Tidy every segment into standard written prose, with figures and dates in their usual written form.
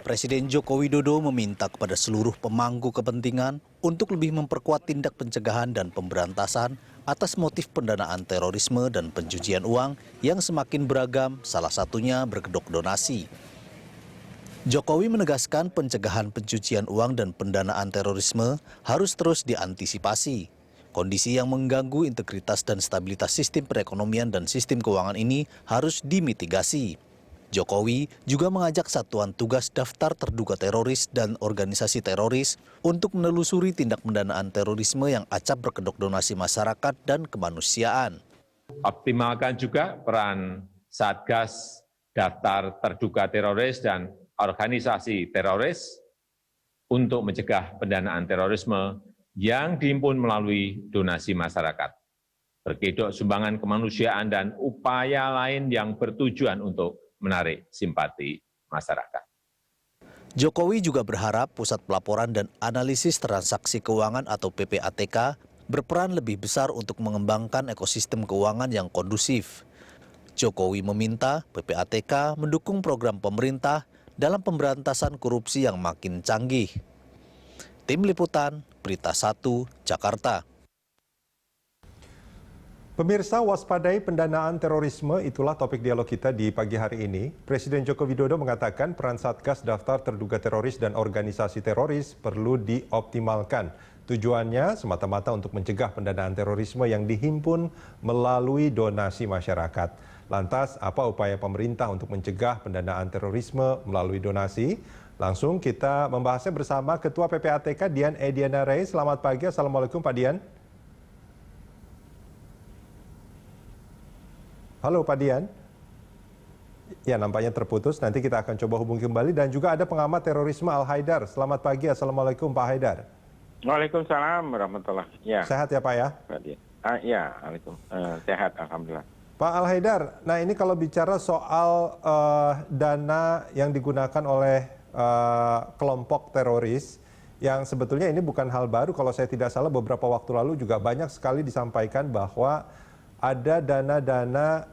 Presiden Joko Widodo meminta kepada seluruh pemangku kepentingan untuk lebih memperkuat tindak pencegahan dan pemberantasan atas motif pendanaan terorisme dan pencucian uang yang semakin beragam, salah satunya berkedok donasi. Jokowi menegaskan pencegahan pencucian uang dan pendanaan terorisme harus terus diantisipasi. Kondisi yang mengganggu integritas dan stabilitas sistem perekonomian dan sistem keuangan ini harus dimitigasi. Jokowi juga mengajak Satuan Tugas Daftar Terduga Teroris dan Organisasi Teroris untuk menelusuri tindak pendanaan terorisme yang acap berkedok donasi masyarakat dan kemanusiaan. Optimalkan juga peran Satgas Daftar Terduga Teroris dan Organisasi Teroris untuk mencegah pendanaan terorisme yang dihimpun melalui donasi masyarakat, berkedok sumbangan kemanusiaan dan upaya lain yang bertujuan untuk menarik simpati masyarakat. Jokowi juga berharap Pusat Pelaporan dan Analisis Transaksi Keuangan atau PPATK berperan lebih besar untuk mengembangkan ekosistem keuangan yang kondusif. Jokowi meminta PPATK mendukung program pemerintah dalam pemberantasan korupsi yang makin canggih. Tim Liputan, Berita 1, Jakarta. Pemirsa, waspadai pendanaan terorisme, itulah topik dialog kita di pagi hari ini. Presiden Joko Widodo mengatakan peran Satgas Daftar Terduga Teroris dan Organisasi Teroris perlu dioptimalkan. Tujuannya semata-mata untuk mencegah pendanaan terorisme yang dihimpun melalui donasi masyarakat. Lantas, apa upaya pemerintah untuk mencegah pendanaan terorisme melalui donasi? Langsung kita membahasnya bersama Ketua PPATK Dian Ediana Rey. Selamat pagi, Assalamualaikum Pak Dian. Halo Pak Dian. Ya, nampaknya terputus. Nanti kita akan coba hubungi kembali. Dan juga ada pengamat terorisme Al Haidar. Selamat pagi, Assalamualaikum Pak Haidar. Waalaikumsalam warahmatullahi. Ya. Sehat ya Pak ya? Ya, sehat alhamdulillah. Pak Al Haidar, nah ini kalau bicara soal dana yang digunakan oleh kelompok teroris, yang sebetulnya ini bukan hal baru. Kalau saya tidak salah beberapa waktu lalu juga banyak sekali disampaikan bahwa ada dana-dana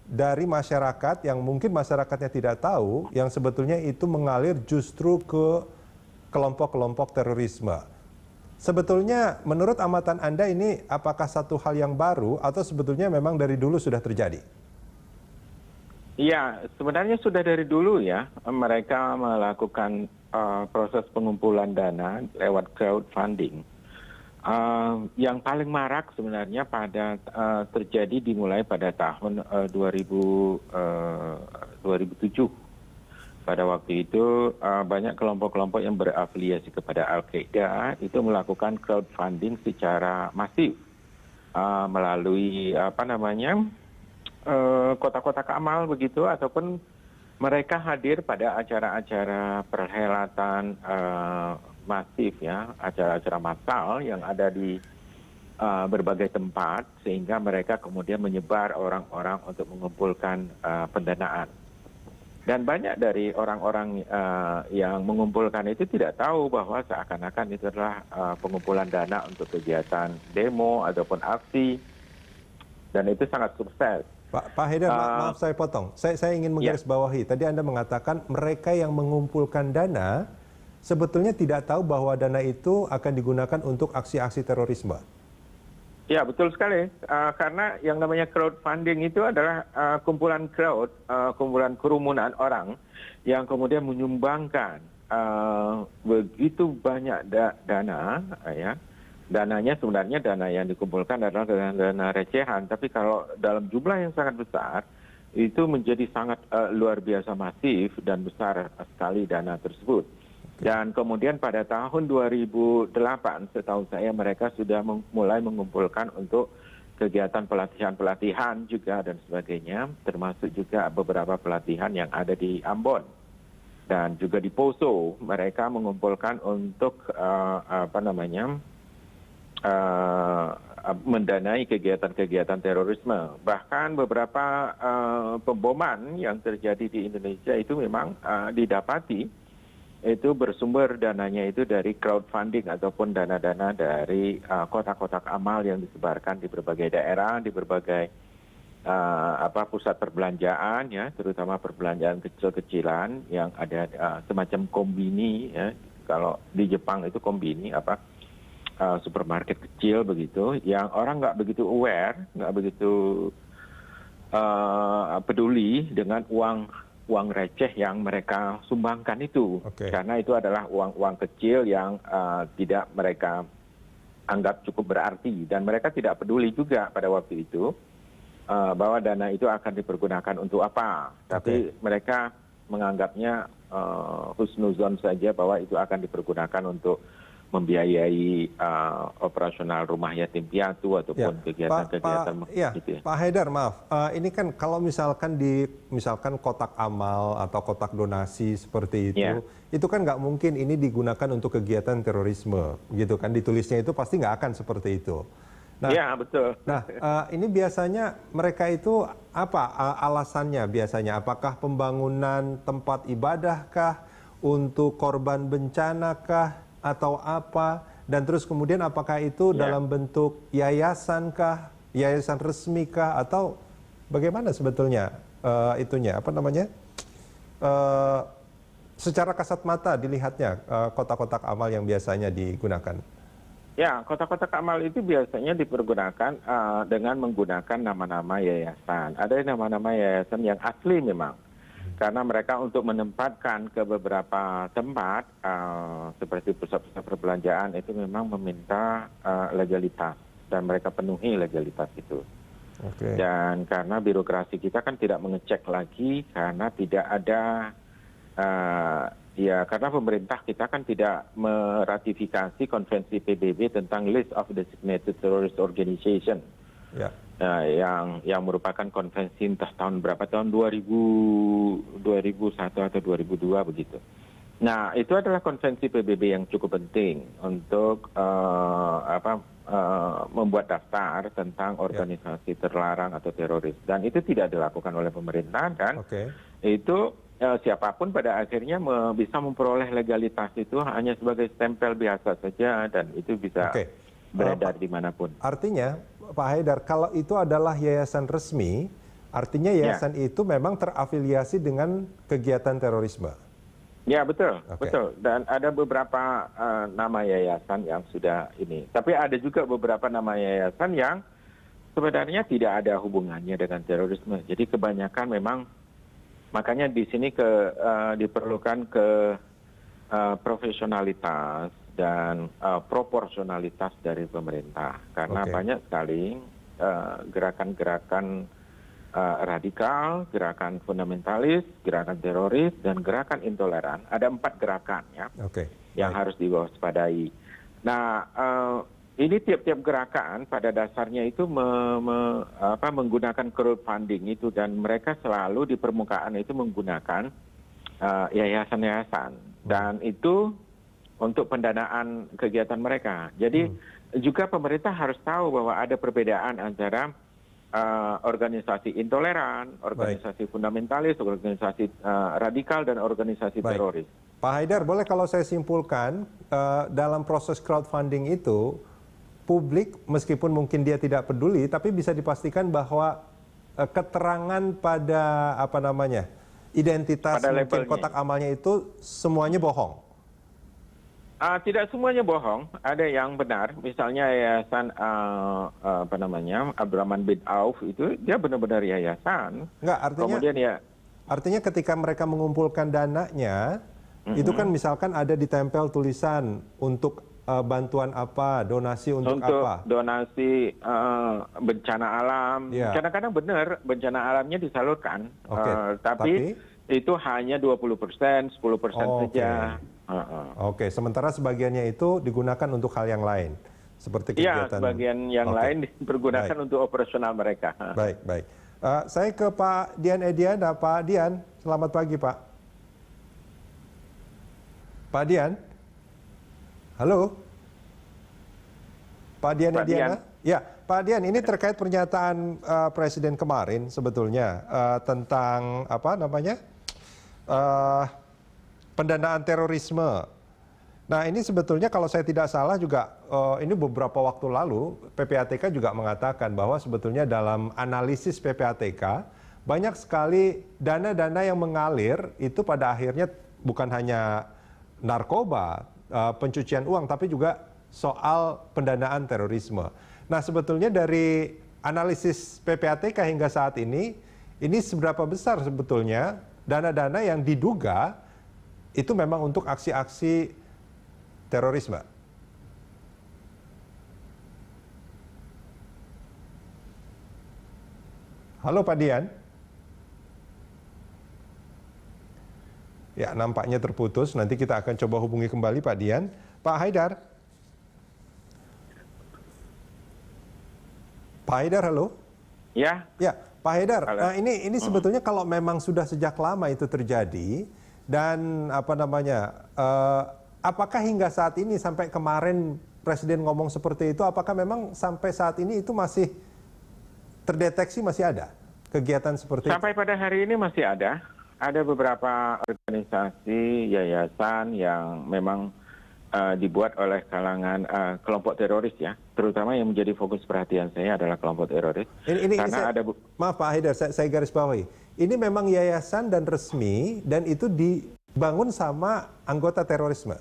dari masyarakat yang mungkin masyarakatnya tidak tahu, yang sebetulnya itu mengalir justru ke kelompok-kelompok terorisme. Sebetulnya menurut amatan Anda ini apakah satu hal yang baru atau sebetulnya memang dari dulu sudah terjadi? Iya, sebenarnya sudah dari dulu ya mereka melakukan proses pengumpulan dana lewat crowdfunding. Yang paling marak sebenarnya terjadi dimulai pada tahun 2007. Pada waktu itu banyak kelompok-kelompok yang berafiliasi kepada Al-Qaeda itu melakukan crowdfunding secara masif melalui kotak-kotak amal begitu, ataupun mereka hadir pada acara-acara perhelatan masif ya, acara-acara massal yang ada di berbagai tempat, sehingga mereka kemudian menyebar orang-orang untuk mengumpulkan pendanaan. Dan banyak dari orang-orang yang mengumpulkan itu tidak tahu bahwa seakan-akan itu adalah pengumpulan dana untuk kegiatan demo ataupun aksi, dan itu sangat sukses. Pak Haidar, maaf saya potong. Saya ingin menggarisbawahi. Tadi Anda mengatakan mereka yang mengumpulkan dana sebetulnya tidak tahu bahwa dana itu akan digunakan untuk aksi-aksi terorisme. Ya, betul sekali. Karena yang namanya crowdfunding itu adalah kumpulan crowd, kumpulan kerumunan orang yang kemudian menyumbangkan begitu banyak dana, ya. Dananya sebenarnya dana yang dikumpulkan adalah dana recehan, tapi kalau dalam jumlah yang sangat besar, itu menjadi sangat luar biasa masif dan besar sekali dana tersebut. Dan kemudian pada tahun 2008, setahu saya mereka sudah mulai mengumpulkan untuk kegiatan pelatihan-pelatihan juga dan sebagainya, termasuk juga beberapa pelatihan yang ada di Ambon. Dan juga di Poso, mereka mengumpulkan untuk mendanai kegiatan-kegiatan terorisme. Bahkan beberapa pemboman yang terjadi di Indonesia itu memang didapati itu bersumber dananya itu dari crowdfunding ataupun dana-dana dari kotak-kotak amal yang disebarkan di berbagai daerah, di berbagai pusat perbelanjaan ya, terutama perbelanjaan kecil-kecilan yang ada semacam kombini ya. Kalau di Jepang itu kombini supermarket kecil begitu, yang orang nggak begitu aware, nggak begitu peduli dengan uang receh yang mereka sumbangkan itu, karena itu adalah uang kecil yang tidak mereka anggap cukup berarti, dan mereka tidak peduli juga pada waktu itu bahwa dana itu akan dipergunakan untuk apa, tapi mereka menganggapnya husnuzon saja bahwa itu akan dipergunakan untuk membiayai operasional rumah yatim piatu ataupun kegiatan-kegiatan gitu ya. Pak Haidar, maaf, ini kan kalau misalkan kotak amal atau kotak donasi seperti itu kan nggak mungkin ini digunakan untuk kegiatan terorisme, gitu kan? Ditulisnya itu pasti nggak akan seperti itu. Nah, ya betul. Nah, ini biasanya mereka itu apa alasannya biasanya? Apakah pembangunan tempat ibadahkah, untuk korban bencana kah, atau apa? Dan terus kemudian apakah itu dalam bentuk yayasan kah, yayasan resmi kah, atau bagaimana sebetulnya itunya? Apa namanya? Secara kasat mata dilihatnya kotak-kotak amal yang biasanya digunakan. Ya, kotak-kotak amal itu biasanya dipergunakan dengan menggunakan nama-nama yayasan. Ada nama-nama yayasan yang asli memang. Karena mereka untuk menempatkan ke beberapa tempat, seperti pusat-pusat perbelanjaan, itu memang meminta legalitas. Dan mereka penuhi legalitas itu. Dan karena birokrasi kita kan tidak mengecek lagi, karena tidak ada... karena pemerintah kita kan tidak meratifikasi konvensi PBB tentang List of Designated Terrorist Organization, yang merupakan konvensi entah tahun berapa, tahun 2001 atau 2002 begitu. Nah, itu adalah konvensi PBB yang cukup penting untuk membuat daftar tentang organisasi terlarang atau teroris, dan itu tidak dilakukan oleh pemerintah, dan itu siapapun pada akhirnya bisa memperoleh legalitas itu hanya sebagai stempel biasa saja, dan itu bisa beredar dimanapun. Artinya, Pak Haidar, kalau itu adalah yayasan resmi, artinya yayasan itu memang terafiliasi dengan kegiatan terorisme. Ya, betul, betul. Dan ada beberapa nama yayasan yang sudah ini. Tapi ada juga beberapa nama yayasan yang sebenarnya tidak ada hubungannya dengan terorisme. Jadi kebanyakan memang, makanya di sini diperlukan profesionalitas dan proporsionalitas dari pemerintah, karena banyak sekali gerakan-gerakan radikal, gerakan fundamentalis, gerakan teroris, dan gerakan intoleran. Ada 4 gerakan yang harus diwaspadai. Nah, ini tiap-tiap gerakan pada dasarnya itu menggunakan crowdfunding itu, dan mereka selalu di permukaan itu menggunakan yayasan-yayasan, dan itu untuk pendanaan kegiatan mereka. Jadi juga pemerintah harus tahu bahwa ada perbedaan antara organisasi intoleran, organisasi fundamentalis, organisasi radikal, dan organisasi teroris. Pak Haidar, boleh kalau saya simpulkan, dalam proses crowdfunding itu, publik meskipun mungkin dia tidak peduli, tapi bisa dipastikan bahwa keterangan pada identitas mungkin kotak amalnya itu semuanya bohong. Tidak semuanya bohong, ada yang benar. Misalnya yayasan Abdurrahman bin Auf itu dia benar-benar yayasan. Enggak, artinya ketika mereka mengumpulkan dananya, itu kan misalkan ada ditempel tulisan untuk bantuan apa, donasi untuk apa? Donasi bencana alam. Kadang-kadang benar bencana alamnya disalurkan, tapi itu hanya 20%, 10% saja. Sementara sebagiannya itu digunakan untuk hal yang lain, seperti kegiatan. Iya, sebagian yang lain dipergunakan untuk operasional mereka. Baik. Saya ke Pak Dian Ediana. Pak Dian, selamat pagi Pak. Pak Dian, halo. Pak Dian Ediana. Ya, Pak Dian, ini terkait pernyataan Presiden kemarin sebetulnya tentang pendanaan terorisme. Nah ini sebetulnya kalau saya tidak salah juga ini beberapa waktu lalu PPATK juga mengatakan bahwa sebetulnya dalam analisis PPATK banyak sekali dana-dana yang mengalir itu pada akhirnya bukan hanya narkoba, pencucian uang, tapi juga soal pendanaan terorisme. Nah sebetulnya dari analisis PPATK hingga saat ini seberapa besar sebetulnya dana-dana yang diduga itu memang untuk aksi-aksi terorisme. Halo Pak Dian. Ya, nampaknya terputus. Nanti kita akan coba hubungi kembali Pak Dian. Pak Haidar. Pak Haidar, halo. Ya. Ya, Pak Haidar. Halo. Nah, ini sebetulnya kalau memang sudah sejak lama itu terjadi dan apakah hingga saat ini sampai kemarin Presiden ngomong seperti itu, apakah memang sampai saat ini itu masih terdeteksi, masih ada kegiatan seperti itu? Sampai pada hari ini masih ada. Ada beberapa organisasi, yayasan yang memang dibuat oleh kalangan kelompok teroris ya, terutama yang menjadi fokus perhatian saya adalah kelompok teroris. Maaf Pak Haidar, saya garis bawahi. Ini memang yayasan dan resmi dan itu dibangun sama anggota terorisme.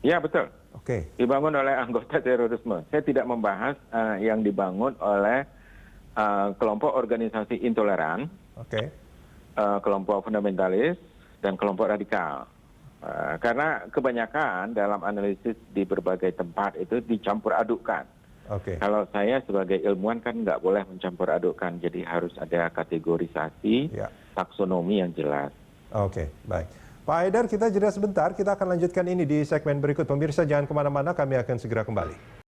Ya betul. Oke. Dibangun oleh anggota terorisme. Saya tidak membahas yang dibangun oleh kelompok organisasi intoleran, kelompok fundamentalis dan kelompok radikal. Karena kebanyakan dalam analisis di berbagai tempat itu dicampur adukkan. Kalau saya sebagai ilmuwan kan nggak boleh mencampur adukkan, jadi harus ada kategorisasi, taksonomi yang jelas. Oke, baik. Pak Haidar, kita jeda sebentar, kita akan lanjutkan ini di segmen berikut. Pemirsa jangan kemana-mana, kami akan segera kembali.